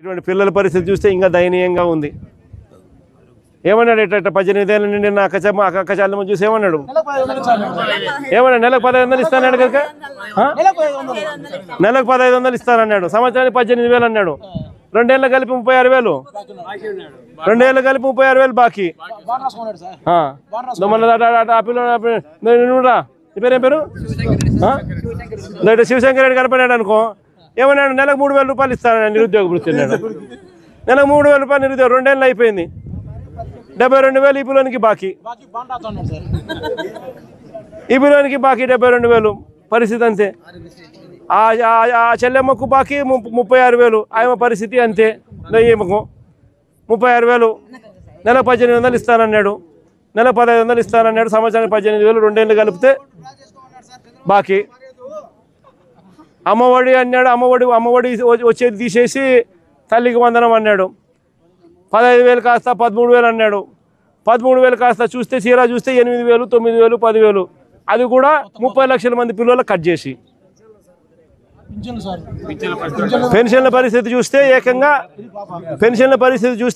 ఇటువంటి పిల్లల పరిస్థితి చూస్తే ఇంకా దయనీయంగా ఉంది. ఏమన్నాడు? ఇట్లా 18 ఏళ్ళ నుండి నా అక్కచాలను చూసి ఏమన్నాడు? ఏమన్నాడు? నెలకు 1500 ఇస్తానన్నాడు కనుక, నెలకు 1500 ఇస్తానన్నాడు. సంవత్సరానికి 18,000 అన్నాడు. 2 ఏళ్ళు కలిపి 36,000, 2 ఏళ్ళు కలిపి 36,000 బాకీ. పేరు ఏం పేరు? శివశంకర్ రెడ్డి కనపడినాడు అనుకో, ఏమన్నాడు? నెలకు 3,000 రూపాయలు ఇస్తానన్నాడు. నిరుద్యోగ వృత్తి అన్నాడు. నెలకు 3,000 రూపాయలు నిరుద్యోగం. 2 ఏళ్ళు అయిపోయింది. 72,000 ఈ పిల్లోనికి బాకీ. ఈ పిల్లోనికి బాకీ 72,000. పరిస్థితి అంతే. ఆ చెల్లెమ్మకు బాకీ 36,000. ఆమె పరిస్థితి అంతే. ఈమెకు 36,000. నెలకు 1800 ఇస్తానన్నాడు. నెలకు 1500 ఇస్తానన్నాడు. సంవత్సరానికి 18,000. 2 ఏళ్ళు కలిపితే బాకీ. అమ్మఒడి అన్నాడు. అమ్మఒడి వచ్చేది తీసేసి తల్లికి వందనం అన్నాడు. 15,000 కాస్త 13,000 అన్నాడు. 13,000 కాస్త చూస్తే చీరా చూస్తే 8,000, 9,000, 10,000. అది కూడా 30 లక్షల మంది పిల్లలకు కట్ చేసి. పెన్షన్ల పరిస్థితి చూస్తే ఏకంగా పెన్షన్ల పరిస్థితి చూస్తే